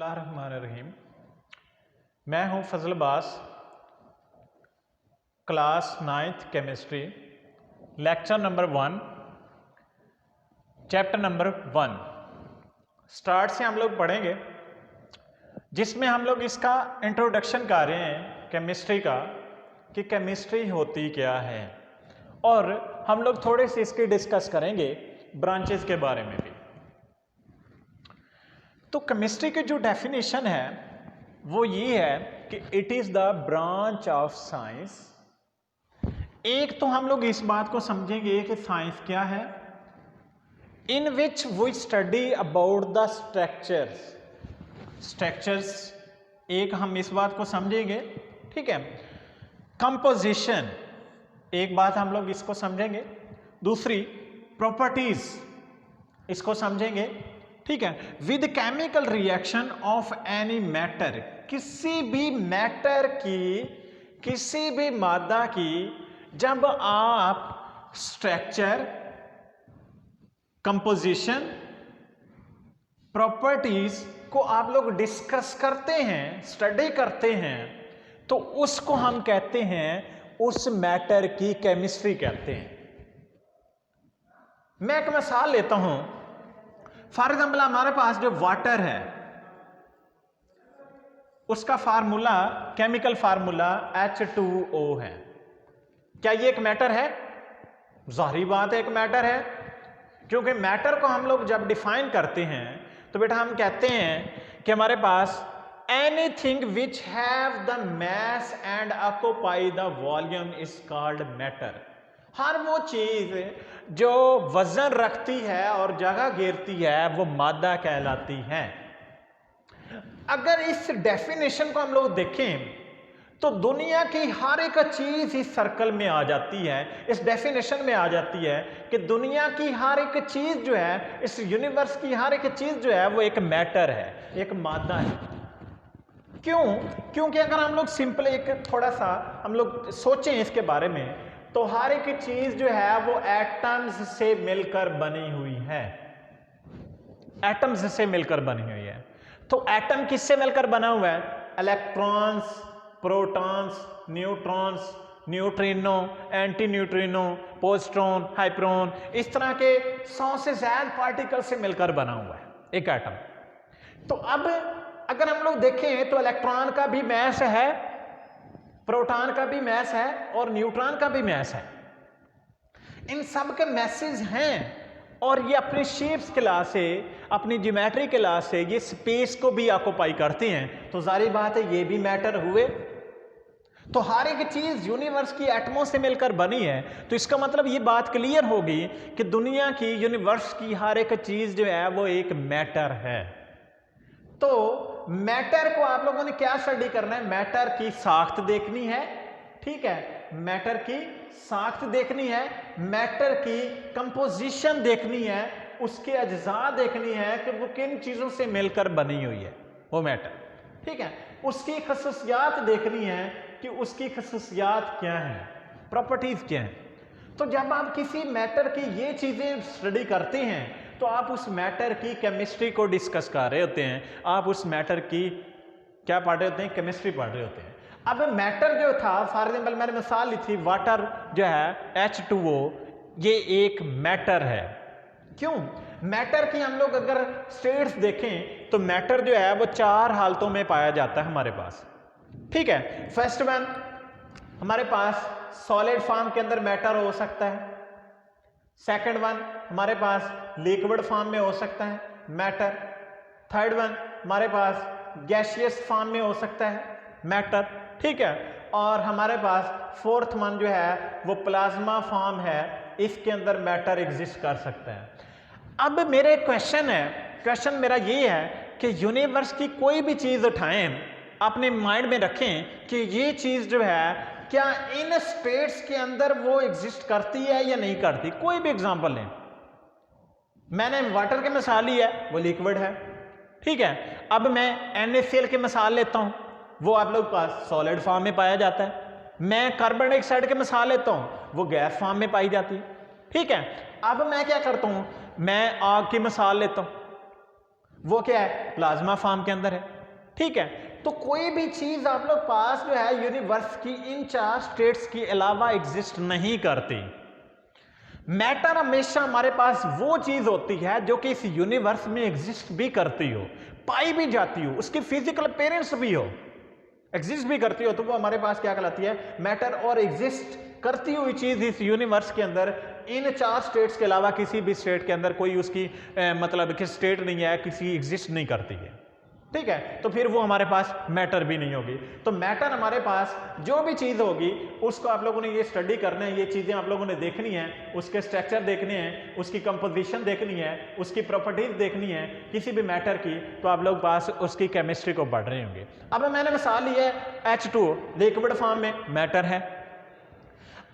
बिस्मिल्लाहिर्रहमानिर्रहीम। मैं हूं Fazal Abbas, class 9th chemistry, lecture number 1, chapter number 1 start से हम लोग पढ़ेंगे, जिसमें हम लोग इसका इंट्रोडक्शन कर रहे हैं केमिस्ट्री का कि केमिस्ट्री होती क्या है, और हम लोग थोड़े से इसके डिस्कस करेंगे ब्रांचेस के बारे में भी। तो केमिस्ट्री की जो डेफिनेशन है वो ये है कि it is the branch of science. एक तो हम लोग इस बात को समझेंगे कि साइंस क्या है, in which we study about the structures. एक हम इस बात को समझेंगे, ठीक है। कंपोजिशन, एक बात हम लोग इसको समझेंगे। दूसरी प्रॉपर्टीज, इसको समझेंगे, ठीक है। With chemical reaction of any matter, किसी भी मैटर की, किसी भी मादा की जब आप स्ट्रक्चर, कंपोजिशन, प्रॉपर्टीज को आप लोग डिस्कस करते हैं, स्टडी करते हैं, तो उसको हम कहते हैं, उस मैटर की केमिस्ट्री कहते हैं। मैं एक मिसाल लेता हूं। फॉर एग्जाम्पल हमारे पास जो वाटर है उसका फार्मूला, केमिकल फार्मूला H2O है। क्या ये एक मैटर है? जाहिर बात है एक मैटर है, क्योंकि मैटर को हम लोग जब डिफाइन करते हैं तो बेटा हम कहते हैं कि हमारे पास anything which have the mass and occupy the volume is called matter. हर वो चीज जो वजन रखती है और जगह घेरती है वो मादा कहलाती है। अगर इस डेफिनेशन को हम लोग देखें तो दुनिया की हर एक चीज इस सर्कल में आ जाती है, इस डेफिनेशन में आ जाती है कि दुनिया की हर एक चीज जो है, इस यूनिवर्स की हर एक चीज जो है वो एक मैटर है, एक मादा है। क्यों? क्योंकि अगर हम लोग सिंपल एक थोड़ा सा हम लोग सोचें इसके बारे में, तो हर एक चीज जो है वो एटम्स से मिलकर बनी हुई है, एटम्स से मिलकर बनी हुई है। तो एटम किससे मिलकर बना हुआ है? Electrons, protons, neutrons, neutrino, anti neutrino, positron, hyperon, इस तरह के 100 से ज्यादा पार्टिकल से मिलकर बना हुआ है एक एटम। तो अब अगर हम लोग देखें तो इलेक्ट्रॉन का भी मास है, प्रोटॉन का भी मास है और न्यूट्रॉन का भी मास है। इन सब के मैसेज हैं और ये अपने शेप्स के लिहाज से, अपनी ज्योमेट्री के लिहाज से ये स्पेस को भी ऑक्यूपाई करते हैं। तो जाहिर बात है ये भी मैटर हुए। तो हर एक चीज यूनिवर्स की एटमों से मिलकर बनी है। तो इसका मतलब ये बात क्लियर होगी कि दुनिया की, यूनिवर्स की हर एक चीज जो है वो एक मैटर है। तो मैटर को आप लोगों ने क्या स्टडी करना है? मैटर की साख्त देखनी है, ठीक है। मैटर की साख्त देखनी है, मैटर की कंपोजिशन देखनी है, उसके अज्जा देखनी है कि वो किन चीजों से मिलकर बनी हुई है वो मैटर, ठीक है। उसकी खसूसियात देखनी है कि उसकी खसूसियात क्या है, प्रॉपर्टीज क्या है। तो जब आप किसी मैटर की ये चीजें स्टडी करते हैं तो आप उस मैटर की केमिस्ट्री को डिस्कस कर रहे होते हैं, आप उस मैटर की क्या पढ़ रहे होते हैं? केमिस्ट्री पढ़ रहे होते हैं। अब मैटर जो था, फॉर एग्जाम्पल मैंने मिसाल ली थी, वाटर जो है H2O, ये एक मैटर है। क्यों? मैटर की हम लोग अगर स्टेट्स देखें तो मैटर जो है वो 4 हालतों में पाया जाता है हमारे पास, ठीक है। फर्स्ट वन, हमारे पास सॉलिड फॉर्म के अंदर मैटर हो सकता है। सेकंड वन, हमारे पास लिक्विड फॉर्म में हो सकता है मैटर। थर्ड वन, हमारे पास गैसियस फॉर्म में हो सकता है मैटर, ठीक है। और हमारे पास फोर्थ वन जो है वो प्लाज्मा फॉर्म है, इसके अंदर मैटर एग्जिस्ट कर सकता है। अब मेरे क्वेश्चन मेरा ये है कि यूनिवर्स की कोई भी चीज उठाएं, अपने माइंड में रखें कि ये चीज जो है क्या इन स्टेट्स के अंदर वो एग्जिस्ट करती है या नहीं करती। कोई भी एग्जांपल लें, मैंने वाटर की मिसाल ली है, वो लिक्विड है, ठीक है। अब मैं NaCl की मिसाल लेता हूं, वो आप लोग पास सॉलिड फॉर्म में पाया जाता है। मैं कार्बन डाइऑक्साइड की मिसाल लेता हूं, वो गैस फॉर्म में पाई जाती है, ठीक है। अब मैं क्या करता हूं, मैं आग की मिसाल लेता हूं, वो क्या है, प्लाज्मा फॉर्म के अंदर है। ठीक है, तो कोई भी चीज आप लोग पास जो है यूनिवर्स की इन 4 स्टेट्स के अलावा एग्जिस्ट नहीं करती। मैटर हमेशा हमारे पास वो चीज होती है जो कि इस यूनिवर्स में एग्जिस्ट भी करती हो, पाई भी जाती हो, उसकी फिजिकल अपीयरेंस भी हो, एग्जिस्ट भी करती हो, तो वो हमारे पास क्या कहलाती है, मैटर। और एग्जिस्ट करती हुई चीज इस यूनिवर्स के अंदर इन 4 स्टेट्स के अलावा किसी भी स्टेट के अंदर कोई उसकी मतलब कि स्टेट नहीं है, किसी एग्जिस्ट नहीं करती है। ठीक है, तो फिर वो हमारे पास मैटर भी नहीं होगी। तो मैटर हमारे पास जो भी चीज होगी उसको आप लोगों ने ये स्टडी करना है, ये चीजें आप लोगों ने देखनी है, उसके स्ट्रक्चर देखने हैं, उसकी कंपोजिशन देखनी है, उसकी प्रॉपर्टीज देखनी है किसी भी मैटर की, तो आप लोग पास उसकी केमिस्ट्री को पढ़ रहे होंगे। अब मैंने मिसाल ली है H2 लिक्विड फॉर्म में मैटर है।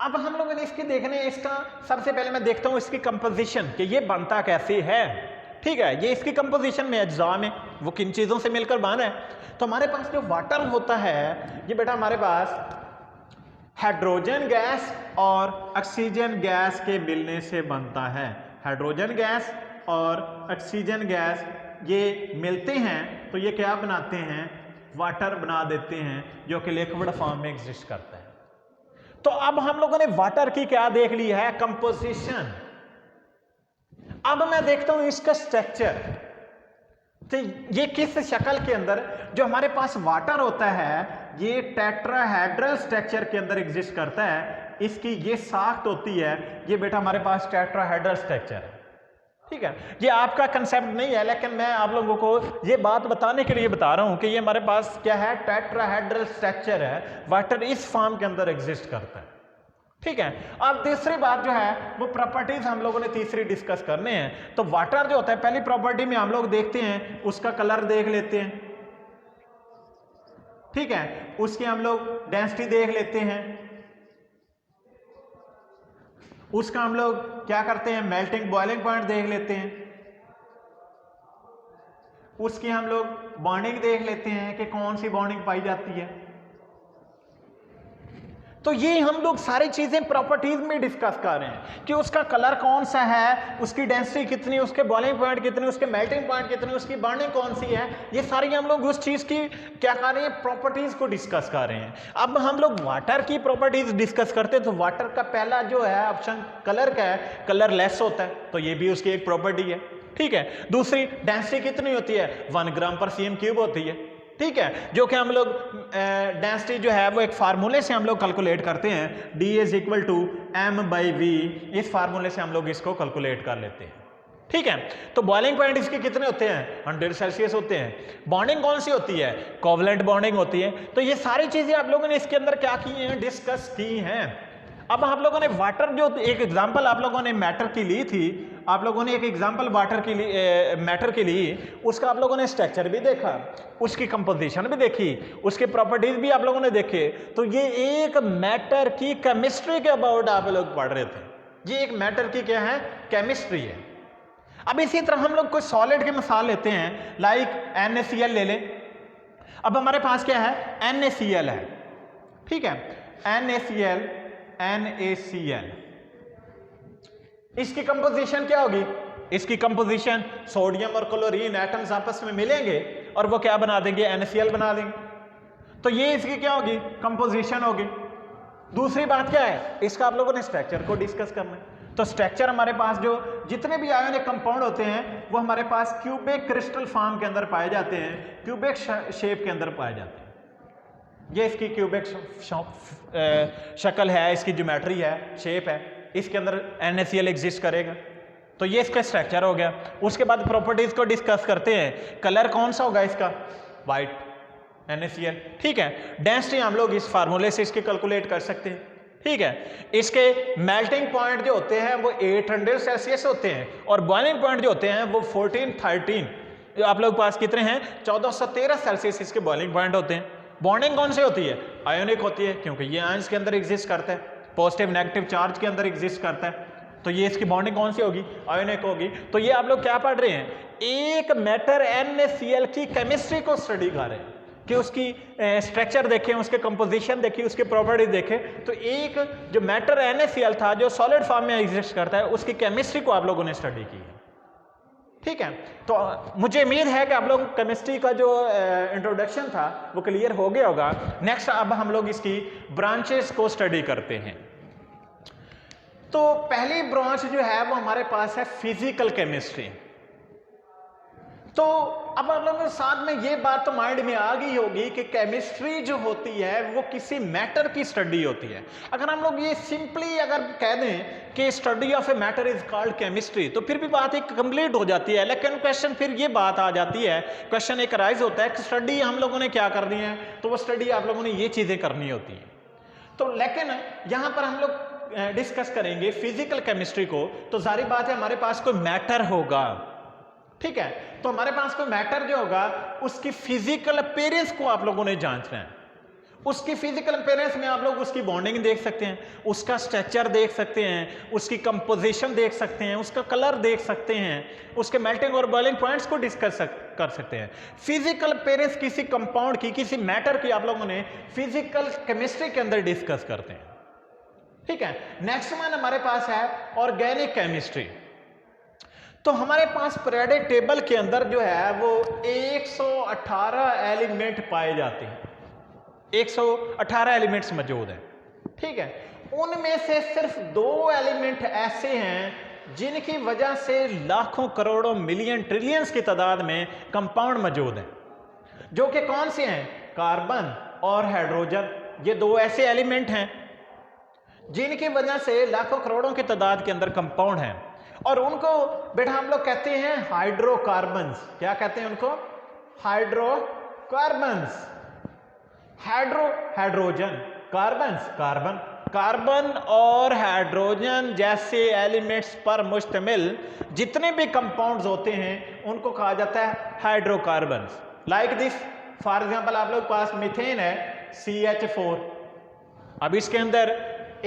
अब हम लोगों ने इसकी देखने, इसका सबसे पहले मैं देखता हूं इसकी कंपोजिशन कि ये बनता कैसे है। ठीक है, ये इसकी कंपोजिशन में अज्जा में वो किन चीजों से मिलकर बना है। तो हमारे पास जो वाटर होता है ये बेटा हमारे पास हाइड्रोजन गैस और ऑक्सीजन गैस के मिलने से बनता है। हाइड्रोजन गैस और ऑक्सीजन गैस ये मिलते हैं तो ये क्या बनाते हैं, वाटर बना देते हैं, जो कि लिक्विड फॉर्म में एग्जिस्ट करता है। तो अब हम लोगों ने वाटर की क्या देख ली है, कंपोजिशन। अब मैं देखता हूं इसका स्ट्रक्चर, तो ये किस शक्ल के अंदर, जो हमारे पास वाटर होता है ये टेट्राहेड्रल स्ट्रक्चर के अंदर एग्जिस्ट करता है। इसकी ये साख्त होती है, ये बेटा हमारे पास टेट्राहेड्रल स्ट्रक्चर है। ठीक है, ये आपका कंसेप्ट नहीं है, लेकिन मैं आप लोगों को ये बात बताने के लिए बता रहा हूं कि ये हमारे पास क्या है, टेट्राहेड्रल स्ट्रक्चर है, वाटर इस फॉर्म के अंदर एग्जिस्ट करता है। ठीक है, अब तीसरी बात जो है वो प्रॉपर्टीज हम लोगों ने तीसरी डिस्कस करने हैं। तो वाटर जो होता है पहली प्रॉपर्टी में हम लोग देखते हैं उसका कलर देख लेते हैं। ठीक है, उसकी हम लोग डेंसिटी देख लेते हैं, उसका हम लोग क्या करते हैं, मेल्टिंग बॉइलिंग पॉइंट देख लेते हैं, उसकी हम लोग बॉन्डिंग देख लेते हैं कि कौन सी बॉन्डिंग पाई जाती है। तो ये हम लोग सारी चीजें प्रॉपर्टीज में डिस्कस कर रहे हैं कि उसका कलर कौन सा है, उसकी डेंसिटी कितनी, उसके बॉइलिंग पॉइंट कितने, उसके मेल्टिंग पॉइंट कितने, उसकी बॉन्डिंग कौन सी है। ये सारी हम लोग उस चीज की क्या कर रहे हैं, प्रॉपर्टीज को डिस्कस कर रहे हैं। अब हम लोग वाटर की प्रॉपर्टीज डिस्कस करते हैं तो वाटर का पहला जो है ऑप्शन कलर का है, कलर लेस होता है, तो ये भी उसकी एक प्रॉपर्टी है। ठीक है, दूसरी डेंसिटी कितनी होती है, 1 ग्राम पर cm³ होती है। ठीक है, जो कि हम लोग डेंसिटी जो है वो एक फार्मूले से हम लोग कैलकुलेट करते हैं, D = m/v। इस फार्मूले से हम लोग इसको कैलकुलेट कर लेते हैं। ठीक है, तो बॉइलिंग पॉइंट इसके कितने होते हैं, 100 सेल्सियस होते हैं। बॉन्डिंग कौन सी होती है, कोवलेंट बॉन्डिंग होती है। तो ये सारी चीजें आप लोगों ने इसके अंदर क्या की हैं, डिस्कस की हैं। अब आप लोगों ने वाटर जो एक एग्जांपल आप लोगों ने मैटर की ली थी, आप लोगों ने एक एग्जांपल वाटर की ली, मैटर की ली, उसका आप लोगों ने स्ट्रक्चर भी देखा, उसकी कंपोजिशन भी देखी, उसके प्रॉपर्टीज भी आप लोगों ने देखे। तो ये एक मैटर की केमिस्ट्री के अबाउट आप लोग पढ़ रहे थे। ये एक मैटर की क्या है, केमिस्ट्री है। अब इसी तरह हम लोग कोई सॉलिड की मिसाल लेते हैं, लाइक NaCl ले लें। अब हमारे पास क्या है, NaCl है। ठीक है, NaCl, इसकी कंपोजिशन क्या होगी, इसकी कंपोजिशन सोडियम और क्लोरीन एटम्स आपस में मिलेंगे और वो क्या बना देंगे, NaCl बना देंगे। तो ये इसकी क्या होगी, कंपोजिशन होगी। दूसरी बात क्या है, इसका आप लोगों ने स्ट्रक्चर को डिस्कस करना है। तो स्ट्रक्चर हमारे पास जो जितने भी आयोनिक कंपाउंड होते हैं वो हमारे पास क्यूबिक क्रिस्टल फॉर्म के अंदर पाए जाते हैं, क्यूबिक शेप के अंदर पाए जाते हैं। ये इसकी क्यूबिक शक्ल है, इसकी ज्योमेट्री है, शेप है, इसके अंदर NaCl एग्जिस्ट करेगा। तो ये इसका स्ट्रक्चर हो गया। उसके बाद प्रॉपर्टीज को डिस्कस करते हैं। कलर कौन सा होगा इसका, वाइट, NaCl। ठीक है, डेंसिटी हम लोग इस फार्मूले से इसके कैलकुलेट कर सकते हैं। ठीक है, इसके मेल्टिंग पॉइंट जो होते हैं वो 800 सेल्सियस होते हैं और बॉइलिंग पॉइंट जो होते हैं वो 1413 आप लोग पास कितने हैं, 1413 सेल्सियस इसके बॉइलिंग पॉइंट होते हैं। बॉन्डिंग कौन सी होती है, आयोनिक होती है, क्योंकि ये आयंस के अंदर एग्जिस्ट करता है, पॉजिटिव नेगेटिव चार्ज के अंदर एग्जिस्ट करता है। तो ये इसकी बॉन्डिंग कौन सी होगी, आयोनिक होगी। तो ये आप लोग क्या पढ़ रहे हैं, एक मैटर NaCl की केमिस्ट्री को स्टडी कर रहे हैं कि उसकी स्ट्रक्चर देखें, उसके कंपोजिशन देखें, उसके प्रॉपर्टी देखें। तो एक जो मैटर NaCl था जो सॉलिड फॉर्म में एग्जिस्ट करता है, उसकी केमिस्ट्री को आप लोगों ने स्टडी की है। ठीक है, तो मुझे उम्मीद है कि आप लोग केमिस्ट्री का जो इंट्रोडक्शन था वो क्लियर हो गया होगा। नेक्स्ट अब हम लोग इसकी ब्रांचेस को स्टडी करते हैं। तो पहली ब्रांच जो है वो हमारे पास है फिजिकल केमिस्ट्री। तो अब आप लोगों के साथ में ये बात तो माइंड में आ गई होगी कि केमिस्ट्री जो होती है वो किसी मैटर की स्टडी होती है। अगर हम लोग ये सिंपली अगर कह दें कि study of a matter is called chemistry तो फिर भी बात एक कंप्लीट हो जाती है। लेकिन क्वेश्चन फिर ये बात आ जाती है, क्वेश्चन एक राइज होता है कि स्टडी हम लोगों ने क्या करनी है, तो वो स्टडी आप लोगों ने ये चीजें करनी होती है। तो लेकिन यहां पर हम लोग डिस्कस करेंगे फिजिकल केमिस्ट्री को, तो जाहिर बात है हमारे पास कोई मैटर होगा, ठीक है, तो हमारे पास कोई मैटर जो होगा उसकी फिजिकल अपीयरेंस को आप लोगों ने जांचना है। उसकी फिजिकल अपीयरेंस में आप लोग उसकी बॉन्डिंग देख सकते हैं, उसका स्ट्रक्चर देख सकते हैं, उसकी कंपोजिशन देख सकते हैं, उसका कलर देख सकते हैं, उसके मेल्टिंग और बॉइलिंग पॉइंट्स को डिस्कस कर सकते हैं। फिजिकल अपीयरेंस किसी कंपाउंड की, किसी मैटर की आप लोगों ने फिजिकल केमिस्ट्री के अंदर डिस्कस करते हैं, ठीक है। नेक्स्ट वन हमारे पास है ऑर्गेनिक केमिस्ट्री। तो हमारे पास पीरियोडिक टेबल के अंदर जो है वो 118 एलिमेंट पाए जाते हैं, 118 एलिमेंट्स मौजूद हैं, ठीक है। उनमें से सिर्फ 2 एलिमेंट ऐसे हैं जिनकी वजह से लाखों करोड़ों मिलियन ट्रिलियंस की तादाद में कंपाउंड मौजूद हैं, जो कि कौन से हैं, कार्बन और हाइड्रोजन। ये 2 ऐसे एलिमेंट हैं जिनकी वजह से लाखों करोड़ों की तादाद के अंदर कंपाउंड हैं, और उनको बेटा हम लोग कहते हैं हाइड्रोकार्बन्स। क्या कहते हैं उनको, हाइड्रोकार्बन्स। हाइड्रोजन, कार्बन्स, कार्बन और हाइड्रोजन जैसे एलिमेंट्स पर मुश्तमिल जितने भी कंपाउंड्स होते हैं उनको कहा जाता है hydrocarbons. Like this, for example आप लोग पास मीथेन है CH4, अब इसके अंदर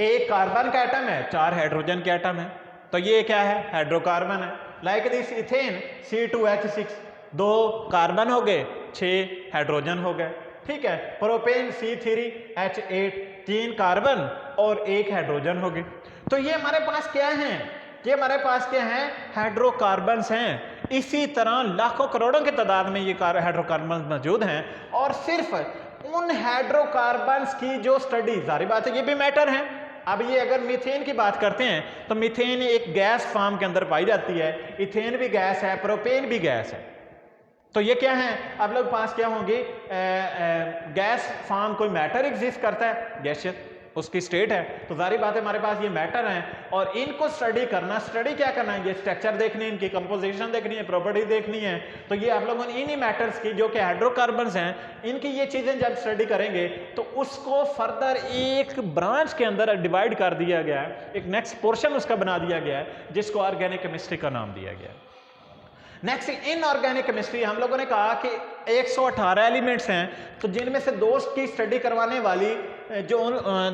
एक कार्बन का एटम है, 4 हाइड्रोजन के एटम है, तो ये क्या है, हाइड्रोकार्बन है। Like this ethane C2H6, 2 carbon हो गए, 6 हाइड्रोजन हो गए, ठीक है। प्रोपेन C3H8, 3 कार्बन और 1 हाइड्रोजन हो गए। तो ये हमारे पास क्या है, ये हमारे पास क्या है, हाइड्रोकार्बन्स हैं। इसी तरह लाखों करोड़ों की तादाद में ये हाइड्रोकार्बन मौजूद हैं, और सिर्फ उन हाइड्रोकार्बन्स की जो स्टडी, जाहिर बात है ये भी मैटर है। अब ये अगर मीथेन की बात करते हैं तो मीथेन एक गैस फॉर्म के अंदर पाई जाती है, इथेन भी गैस है, प्रोपेन भी गैस है। तो ये क्या है, आप लोग पास क्या होंगे, गैस फॉर्म कोई मैटर एग्जिस्ट करता है, गैसियस उसकी स्टेट है, तो जाहिर बात है हमारे पास ये मैटर हैं, और इनको स्टडी करना, स्टडी क्या करना है, ये स्ट्रक्चर देखनी है, इनकी कंपोजिशन देखनी है, प्रॉपर्टी देखनी है। तो ये आप लोगों ने इन्हीं मैटर्स की जो कि हाइड्रोकार्बन्स हैं, इनकी ये चीजें जब स्टडी करेंगे तो उसको फर्दर एक ब्रांच के अंदर डिवाइड कर दिया गया है, एक नेक्स्ट पोर्शन उसका बना दिया गया है, जिसको ऑर्गेनिक केमिस्ट्री का नाम दिया गया है। नेक्स्ट इन ऑर्गेनिक केमिस्ट्री हम लोगों ने कहा कि 118 एलिमेंट्स हैं, तो जिनमें से 2 की स्टडी करवाने वाली, जो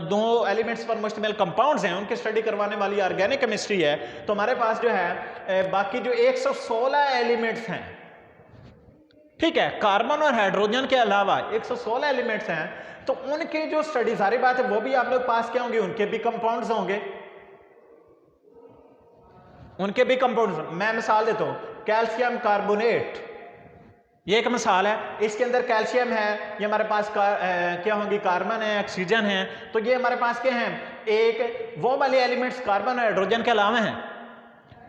2 एलिमेंट्स पर मुश्तमिल कंपाउंड्स हैं उनकी स्टडी करवाने वाली ऑर्गेनिक केमिस्ट्री है। तो हमारे पास जो है बाकी जो 116 एलिमेंट्स हैं, ठीक है, कार्बन और हाइड्रोजन के अलावा 116 एलिमेंट्स हैं, तो उनकी जो स्टडी, सारी बात है वो भी आप लोग पास क्या होंगे, उनके भी कंपाउंड्स होंगे, उनके भी कंपाउंड्स। मैं मिसाल देता हूं, कैल्शियम कार्बोनेट, ये एक मिसाल है, इसके अंदर कैल्शियम है, ये हमारे पास क्या होंगी, कार्बन है, ऑक्सीजन है, तो ये हमारे पास क्या है, एक वो वाले एलिमेंट्स कार्बन और हाइड्रोजन के अलावा हैं।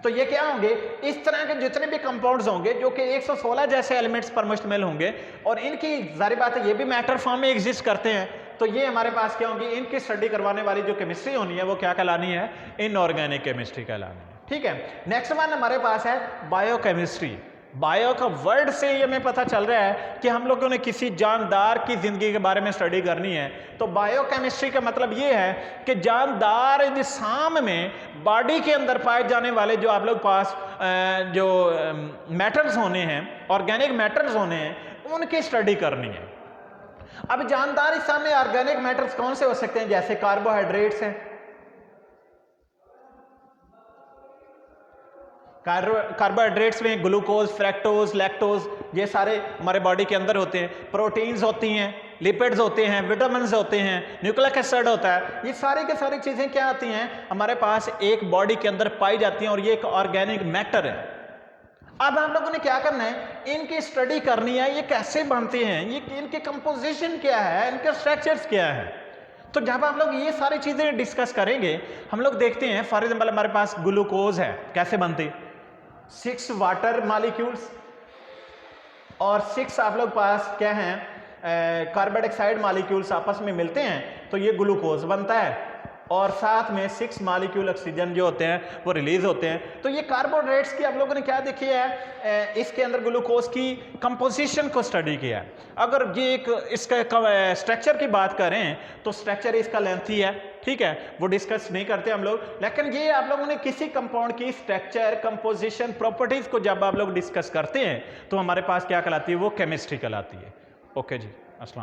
तो ये क्या होंगे, इस तरह के जितने भी कंपाउंड्स होंगे जो कि 116 जैसे एलिमेंट्स पर मुश्तमिल होंगे, और इनकी जाहिर बात है ये भी मैटर फॉर्म में एग्जिस्ट करते हैं, तो ये हमारे पास क्या होंगी, इनकी स्टडी करवाने वाली जो केमिस्ट्री होनी है वो क्या कहलानी है, इनऑर्गेनिक केमिस्ट्री कहलानी है, ठीक है। नेक्स्ट वन हमारे पास है बायोकेमिस्ट्री। बायो का वर्ड से ये हमें पता चल रहा है कि हम लोगों ने किसी जानदार की जिंदगी के बारे में स्टडी करनी है। तो बायोकेमिस्ट्री का मतलब ये है कि जानदार जिस्म में, बॉडी के अंदर पाए जाने वाले जो आप लोग पास जो मैटर्स होने हैं, ऑर्गेनिक मैटर्स होने हैं, उनकी स्टडी करनी है। अब जानदार जिस्म में ऑर्गेनिक मैटर्स कौन से हो सकते हैं, जैसे कार्बोहाइड्रेट्स हैं, कार्बोहाइड्रेट्स में ग्लूकोज, फ्रैक्टोज, लैक्टोज, ये सारे हमारे बॉडी के अंदर होते हैं। प्रोटीन्स होती हैं, लिपिड्स होते हैं, विटामिन होते हैं, न्यूक्लिक एसिड होता है। ये सारी के सारी चीजें क्या आती हैं, हमारे पास एक बॉडी के अंदर पाई जाती हैं, और ये एक ऑर्गेनिक मैटर है। अब आप लोगों ने क्या करना है, इनकी स्टडी करनी है, ये कैसे बनते हैं, ये इनके कंपोजिशन क्या है, इनके स्ट्रक्चर्स क्या है। तो जब आप लोग ये सारी चीजें डिस्कस करेंगे, हम लोग देखते हैं फॉर एग्जाम्पल हमारे पास ग्लूकोज है, कैसे बनते, 6 वाटर मॉलिक्यूल्स और 6 आप लोग पास क्या है कार्बन डाइऑक्साइड मॉलिक्यूल्स आपस में मिलते हैं तो ये ग्लूकोज बनता है, और साथ में 6 मॉलिक्यूल ऑक्सीजन जो होते हैं वो रिलीज होते हैं। तो ये कार्बोहाइड्रेट्स की आप लोगों ने क्या देखी है, इसके अंदर ग्लूकोज की कंपोजिशन को स्टडी किया है। अगर ये एक इसका स्ट्रक्चर की बात करें तो स्ट्रक्चर इसका लेंथी है, ठीक है, वो डिस्कस नहीं करते हम लोग, लेकिन ये आप लोगों ने किसी कंपाउंड की स्ट्रक्चर, कंपोजिशन, प्रॉपर्टीज को जब आप लोग डिस्कस करते हैं तो हमारे पास क्या कहलाती है, वो केमिस्ट्री कहलाती है। ओके जी।